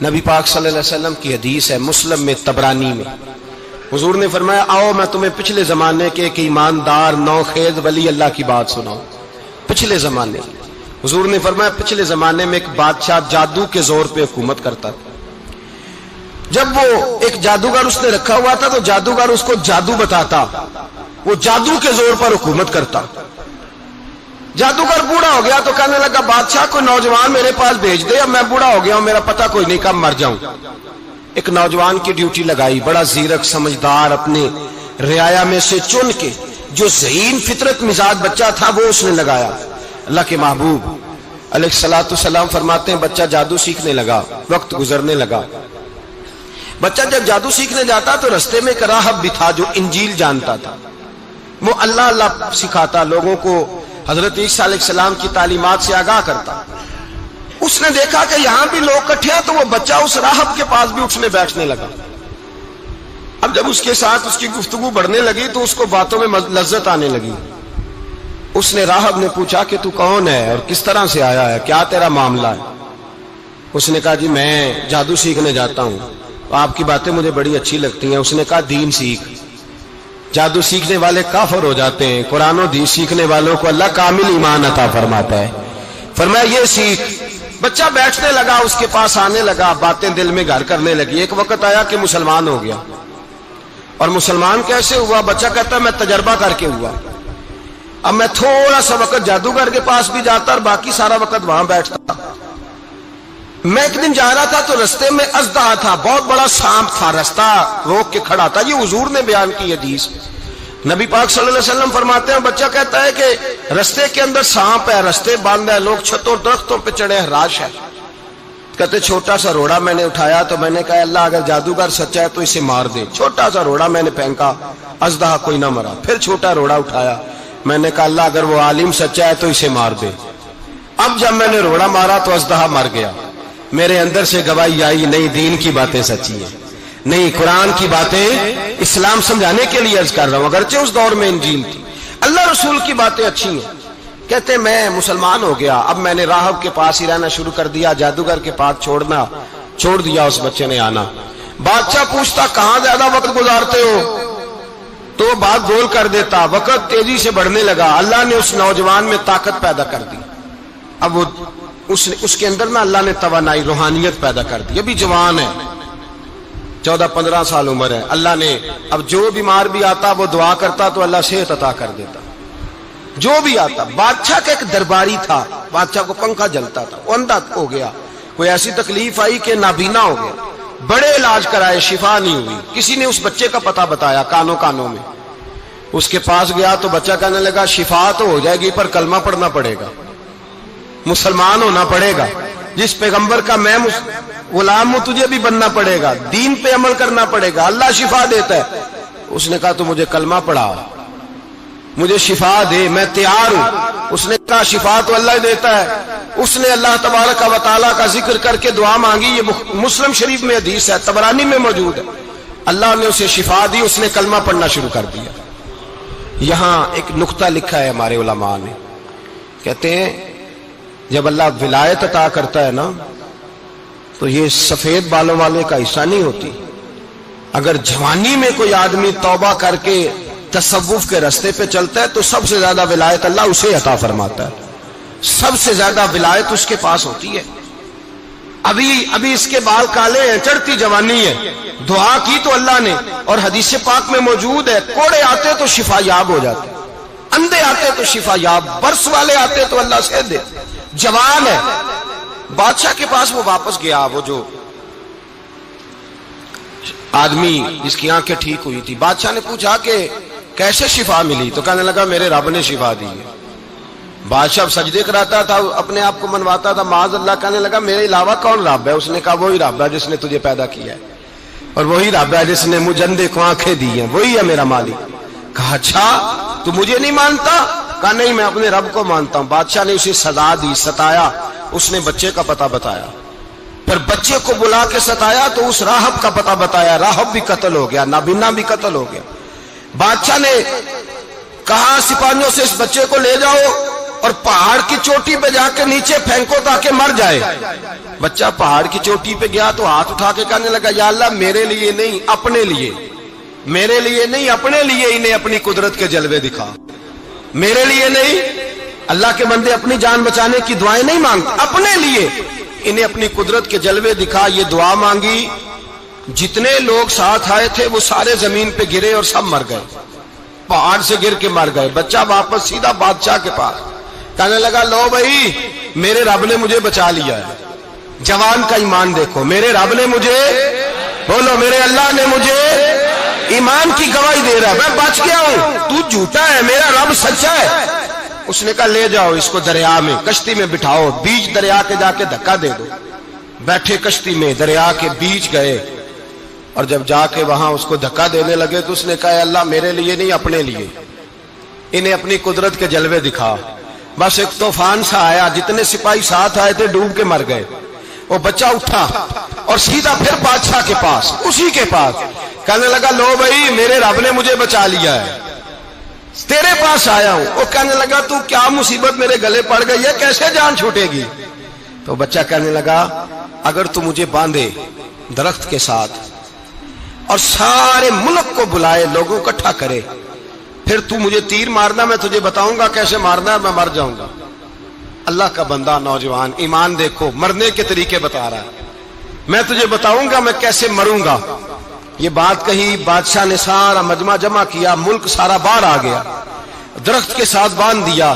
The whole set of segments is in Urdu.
نبی پاک صلی اللہ علیہ وسلم کی حدیث ہے مسلم میں طبرانی میں، حضور نے فرمایا آؤ میں تمہیں پچھلے زمانے کے ایک ایماندار نوخیز ولی اللہ کی بات سناؤں۔ پچھلے زمانے حضور نے فرمایا پچھلے زمانے میں ایک بادشاہ جادو کے زور پہ حکومت کرتا تھا۔ جب وہ ایک جادوگر اس نے رکھا ہوا تھا تو جادوگر اس کو جادو بتاتا، وہ جادو کے زور پر حکومت کرتا۔ جادوگر بوڑھا ہو گیا تو کہنے لگا بادشاہ کوئی نوجوان میرے پاس بھیج دے، اب میں بوڑھا ہو گیا ہوں میرا پتہ کوئی نہیں کب مر جاؤں۔ ایک نوجوان کی ڈیوٹی لگائی، بڑا زیرک سمجھدار، اپنے رعایا میں سے چن کے جو ذہین فطرت مزاج بچہ تھا وہ اس نے لگایا۔ اللہ کے محبوب علیہ الصلوۃ والسلام فرماتے ہیں بچہ جادو سیکھنے لگا، وقت گزرنے لگا۔ بچہ جب جادو سیکھنے جاتا تو رستے میں ایک راہب بھی تھا جو انجیل جانتا تھا، وہ اللہ اللہ سکھاتا، لوگوں کو حضرت عیسیٰ علیہ السلام کی تعلیمات سے آگاہ کرتا۔ اس نے دیکھا کہ یہاں بھی لوگ اکٹھے ہیں تو وہ بچہ اس راہب کے پاس بھی اٹھنے بیٹھنے لگا۔ اب جب اس کے ساتھ اس کی گفتگو بڑھنے لگی تو اس کو باتوں میں لذت آنے لگی۔ اس نے راہب نے پوچھا کہ تو کون ہے اور کس طرح سے آیا ہے، کیا تیرا معاملہ ہے؟ اس نے کہا جی میں جادو سیکھنے جاتا ہوں، آپ کی باتیں مجھے بڑی اچھی لگتی ہیں۔ اس نے کہا دین سیکھ، جادو سیکھنے والے کافر ہو جاتے ہیں، قرآن و حدیث سیکھنے والوں کو اللہ کامل ایمان عطا فرماتا ہے۔ فرمایا یہ سیکھ۔ بچہ بیٹھنے لگا، اس کے پاس آنے لگا، باتیں دل میں گھر کرنے لگی۔ ایک وقت آیا کہ مسلمان ہو گیا، اور مسلمان کیسے ہوا؟ بچہ کہتا ہے میں تجربہ کر کے ہوا۔ اب میں تھوڑا سا وقت جادوگر کے پاس بھی جاتا اور باقی سارا وقت وہاں بیٹھتا۔ میں ایک دن جا رہا تھا تو رستے میں اژدہا تھا، بہت بڑا سانپ تھا، رستہ روک کے کھڑا تھا۔ یہ حضور نے بیان کی حدیث۔ نبی پاک صلی اللہ علیہ وسلم فرماتے ہیں بچہ کہتا ہے کہ رستے کے اندر سانپ ہے، رستے بند ہے، لوگ چھتوں درختوں پہ چڑھے ہیں، راش ہے۔ کہتے چھوٹا سا روڑا میں نے اٹھایا تو میں نے کہا اللہ اگر جادوگر سچا ہے تو اسے مار دے۔ چھوٹا سا روڑا میں نے پھینکا، اژدہا کوئی نہ مرا۔ پھر چھوٹا روڑا اٹھایا، میں نے کہا اللہ اگر وہ عالم سچا ہے تو اسے مار دے۔ اب جب میں نے روڑا مارا تو اژدہا مر گیا۔ میرے اندر سے گواہی آئی نہیں دین کی باتیں سچی ہیں، نہیں قرآن کی باتیں اسلام سمجھانے کے لیے عرض کر رہا ہوں، اگرچہ اس دور میں انجیل تھی، اللہ رسول کی باتیں اچھی ہیں۔ کہتے میں مسلمان ہو گیا، اب میں نے راہب کے پاس ہی رہنا شروع کر دیا، جادوگر کے پاس چھوڑ دیا اس بچے نے آنا۔ بادشاہ پوچھتا کہاں زیادہ وقت گزارتے ہو تو وہ بات گول کر دیتا، وقت تیزی سے بڑھنے لگا۔ اللہ نے اس نوجوان میں طاقت پیدا کر دی، اب وہ اس کے اندر نا اللہ نے توانائی روحانیت پیدا کر دی، ابھی جوان ہے، 14-15 سال عمر ہے۔ اللہ نے اب جو بیمار بھی آتا وہ دعا کرتا تو اللہ صحت عطا کر دیتا، جو بھی آتا۔ بادشاہ کا ایک درباری تھا، بادشاہ کو پنکھا جلتا تھا، وہ اندھا ہو گیا، کوئی ایسی تکلیف آئی کہ نابینا ہو گیا، بڑے علاج کرائے شفا نہیں ہوئی۔ کسی نے اس بچے کا پتہ بتایا کانوں میں، اس کے پاس گیا تو بچہ کہنے لگا شفا تو ہو جائے گی پر کلمہ پڑھنا پڑے گا، مسلمان ہونا پڑے گا، جس پیغمبر کا میں غلام ہوں تجھے بھی بننا پڑے گا، دین پہ عمل کرنا پڑے گا، اللہ شفا دیتا ہے۔ اس نے کہا تو مجھے کلمہ پڑھا، مجھے شفا دے، میں تیار ہوں۔ اس نے کہا شفا تو اللہ دیتا ہے۔ اس نے اللہ تبارک و تعالیٰ کا ذکر کر کے دعا مانگی، یہ مسلم شریف میں حدیث ہے، طبرانی میں موجود ہے۔ اللہ نے اسے شفا دی، اس نے کلمہ پڑھنا شروع کر دیا۔ یہاں ایک نقطہ لکھا ہے ہمارے علماء نے، کہتے ہیں جب اللہ ولایت عطا کرتا ہے نا تو یہ سفید بالوں والے کا حصہ نہیں ہوتی۔ اگر جوانی میں کوئی آدمی توبہ کر کے تصوف کے رستے پہ چلتا ہے تو سب سے زیادہ ولایت اللہ اسے عطا فرماتا ہے، سب سے زیادہ ولایت اس کے پاس ہوتی ہے۔ ابھی اس کے بال کالے ہیں، چڑھتی جوانی ہے، دعا کی تو اللہ نے، اور حدیث پاک میں موجود ہے کوڑے آتے تو شفا یاب ہو جاتے، اندھے آتے تو شفا یاب، برس والے آتے تو اللہ سے دے۔ جوان ہے، بادشاہ کے پاس وہ واپس گیا، وہ جو آدمی جس کی آنکھیں ٹھیک ہوئی تھی۔ بادشاہ نے پوچھا کہ کیسے شفا ملی؟ تو کہنے لگا میرے رب نے شفا دی ہے۔ بادشاہ سجدے کراتا تھا، اپنے آپ کو منواتا تھا معاذ اللہ، کہنے لگا میرے علاوہ کون رب ہے؟ اس نے کہا وہی رب ہے جس نے تجھے پیدا کیا ہے، اور وہی رب ہے جس نے مجھے اندھے کو آنکھیں دی ہیں، وہی ہے میرا مالک۔ کہا اچھا تو مجھے نہیں مانتا؟ کہا نہیں میں اپنے رب کو مانتا ہوں۔ بادشاہ نے اسے سزا دی، ستایا، اس نے بچے کا پتہ بتایا، پھر بچے کو بلا کے ستایا تو اس راہب کا پتہ بتایا، راہب بھی قتل ہو گیا، نابینا بھی قتل ہو گیا۔ بادشاہ نے کہا سپاہیوں سے اس بچے کو لے جاؤ اور پہاڑ کی چوٹی پہ جا کے نیچے پھینکو تاکہ مر جائے. بچہ پہاڑ کی چوٹی پہ گیا تو ہاتھ اٹھا کے کہنے لگا یا اللہ میرے لیے نہیں اپنے لیے، میرے لیے نہیں اپنے لیے انہیں اپنی قدرت کے جلوے دکھا. میرے لیے نہیں، اللہ کے بندے اپنی جان بچانے کی دعائیں نہیں مانگتے، اپنے لیے انہیں اپنی قدرت کے جلوے دکھا. یہ دعا مانگی، جتنے لوگ ساتھ آئے تھے وہ سارے زمین پہ گرے اور سب مر گئے، پہاڑ سے گر کے مر گئے. بچہ واپس سیدھا بادشاہ کے پاس کہنے لگا لو بھائی میرے رب نے مجھے بچا لیا ہے. جوان کا ایمان دیکھو، میرے رب نے مجھے، بولو میرے اللہ نے مجھے ایمان کی گواہی دے رہا ہے، میں بچ گیا ہوں، تو جھوٹا ہے، میرا رب سچا ہے. اس نے کہا لے جاؤ اس کو دریا میں، کشتی میں بٹھاؤ، بیچ دریا کے جا کے دھکا دے دو. بیٹھے کشتی میں، دریا کے بیچ گئے، اور جب جا کے وہاں اس کو دھکا دینے لگے تو اس نے کہا اللہ میرے لیے نہیں اپنے لیے انہیں اپنی قدرت کے جلوے دکھا. بس ایک طوفان سا آیا، جتنے سپاہی ساتھ آئے تھے ڈوب کے مر گئے. وہ بچہ اٹھا اور سیدھا پھر بادشاہ کے پاس، اسی کے پاس کہنے لگا لو بھائی میرے رب نے مجھے بچا لیا ہے، تیرے پاس آیا ہوں. وہ کہنے لگا تو کیا مصیبت میرے گلے پڑ گئی ہے، کیسے جان چھوٹے گی؟ تو بچہ کہنے لگا اگر تو مجھے باندھے درخت کے ساتھ اور سارے ملک کو بلائے، لوگوں کو اکٹھا کرے، پھر تو مجھے تیر مارنا، میں تجھے بتاؤں گا کیسے مارنا ہے، میں مر جاؤں گا. اللہ کا بندہ نوجوان ایمان دیکھو، مرنے کے طریقے بتا رہا ہے، میں تجھے بتاؤں گا میں کیسے مروں گا. یہ بات کہی، بادشاہ نے سارا مجمع جمع کیا، ملک سارا باہر آ گیا، درخت کے ساتھ باندھ دیا.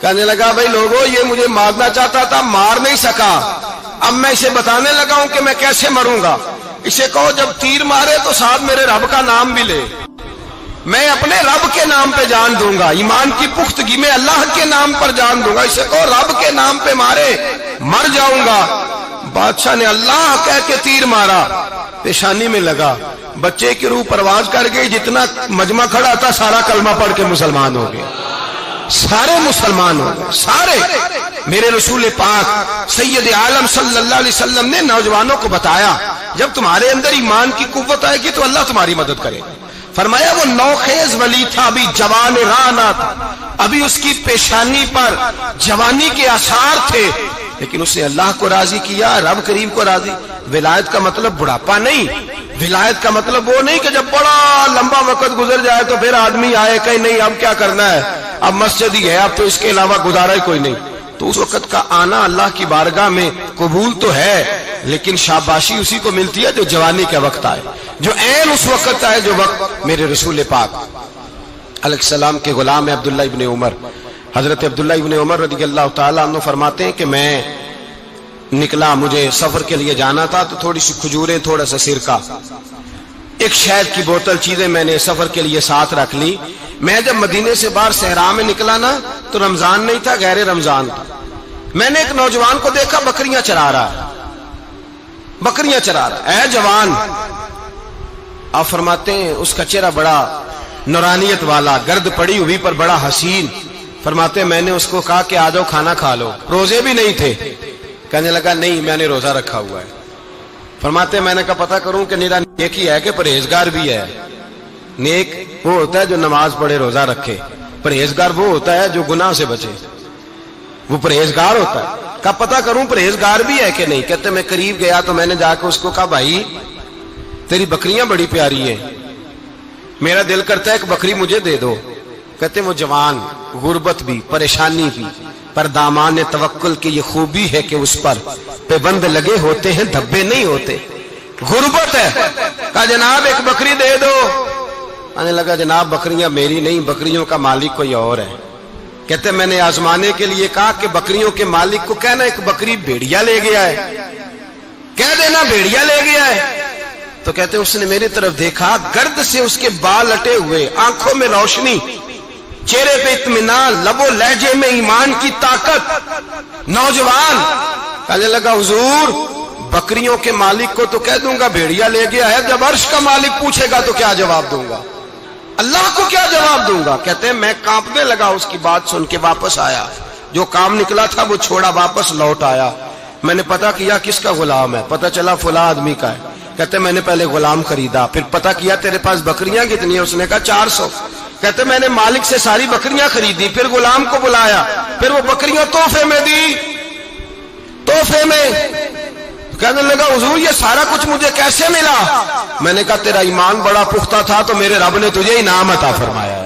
کہنے لگا بھائی لوگوں یہ مجھے مارنا چاہتا تھا، مار نہیں سکا، اب میں اسے بتانے لگا ہوں کہ میں کیسے مروں گا. اسے کہو جب تیر مارے تو ساتھ میرے رب کا نام بھی لے، میں اپنے رب کے نام پہ جان دوں گا، ایمان کی پختگی میں اللہ کے نام پر جان دوں گا. اسے کہو رب کے نام پہ مارے، مر جاؤں گا. بادشاہ نے اللہ کہہ کے تیر مارا، پیشانی میں لگا، بچے کی روح پرواز کر گئی. جتنا مجمع کھڑا تھا سارا کلمہ پڑھ کے مسلمان ہو گئے، سارے مسلمان ہو گئے سارے. میرے رسول پاک سید عالم صلی اللہ علیہ وسلم نے نوجوانوں کو بتایا جب تمہارے اندر ایمان کی قوت آئے گی تو اللہ تمہاری مدد کرے گا. فرمایا وہ نوخیز ولی تھا، ابھی جوان رانا تھا، ابھی اس کی پیشانی پر جوانی کے آثار تھے، لیکن اس نے اللہ کو راضی کیا، رب کریم کو راضی. ولایت کا مطلب بڑھاپا نہیں، ولایت کا مطلب وہ نہیں کہ جب بڑا لمبا وقت گزر جائے تو پھر آدمی آئے کہ نہیں اب کیا کرنا ہے، اب مسجد ہی ہے، اب تو اس کے علاوہ گزارا ہی کوئی نہیں. تو اس وقت کا آنا اللہ کی بارگاہ میں قبول تو ہے، لیکن شاباشی اسی کو ملتی ہے جو جوانی کے وقت آئے، جو عین اس وقت آئے جو وقت میرے رسول پاک علیہ السلام کے غلام عبداللہ ابن عمر، حضرت عبداللہ ابن عمر رضی اللہ تعالیٰ عنہ فرماتے ہیں کہ میں نکلا، مجھے سفر کے لیے جانا تھا، تو تھوڑی سی کھجوریں، تھوڑا سا سرکہ، ایک شہد کی بوتل، چیزیں میں نے سفر کے لیے ساتھ رکھ لی. میں جب مدینے سے باہر صحرا میں نکلا نا تو رمضان نہیں تھا، غیر رمضان تھا. میں نے ایک نوجوان کو دیکھا بکریاں چرا رہا ہے، بکریاں چرا رہا ہے. اے جوان، آپ فرماتے ہیں اس کا چہرہ بڑا نورانیت والا، گرد پڑی ہوئی پر بڑا حسین. فرماتے ہیں میں نے اس کو کہا کہ آ جاؤ کھانا کھا لو، روزے بھی نہیں تھے. کہنے لگا نہیں میں نے روزہ رکھا ہوا ہے. فرماتے ہیں میں نے کہا پتہ کروں کہ نیرا نیک ہی ہے کہ پرہیزگار بھی ہے. نیک وہ ہوتا ہے جو نماز پڑھے روزہ رکھے، پرہیزگار وہ ہوتا ہے جو گناہ سے بچے، وہ پرہیزگار ہوتا ہے. کہا پتہ کروں پرہیزگار بھی ہے کہ نہیں. کہتے میں قریب گیا تو میں نے جا کے اس کو کہا بھائی تیری بکریاں بڑی پیاری ہیں، میرا دل کرتا ہے ایک بکری مجھے دے دو. کہتے وہ جوان، غربت بھی، پریشانی بھی، پر دامان توکل کی یہ خوبی ہے کہ اس پر پابند لگے ہوتے ہیں، دھبے نہیں ہوتے. غربت ہے. کہا جناب ایک بکری دے دو. آنے لگا جناب بکریاں میری نہیں، بکریوں کا مالک کوئی اور ہے. کہتے میں نے آزمانے کے لیے کہا کہ بکریوں کے مالک کو کہنا ایک بکری بھیڑیا لے گیا ہے، کہہ دینا بھیڑیا لے گیا ہے. تو کہتے اس نے میری طرف دیکھا، گرد سے اس کے بال اٹے ہوئے، آنکھوں میں روشنی، چہرے پہ اطمینان، لب و لہجے میں ایمان کی طاقت. نوجوان کہنے لگا حضور بکریوں کے مالک کو تو کہہ دوں گا بھیڑیا لے گیا ہے، جب عرش کا مالک پوچھے گا تو کیا جواب دوں گا، اللہ کو کیا جواب دوں گا. کہتے ہیں میں کانپنے لگا، اس کی بات سن کے واپس آیا، جو کام نکلا تھا وہ چھوڑا، واپس لوٹ آیا. میں نے پتہ کیا کس کا غلام ہے، پتہ چلا فلاں آدمی کا ہے. کہتے میں نے پہلے غلام خریدا، پھر پتہ کیا تیرے پاس بکریاں کتنی ہیں، اس نے کہا 400. کہتے میں نے مالک سے ساری بکریاں خریدی، پھر غلام کو بلایا، پھر وہ بکریاں تحفے میں دی، تحفے میں۔ کہنے لگا حضور یہ سارا کچھ مجھے کیسے ملا؟ میں نے کہا تیرا ایمان بڑا پختہ تھا تو میرے رب نے تجھے انعام عطا فرمایا۔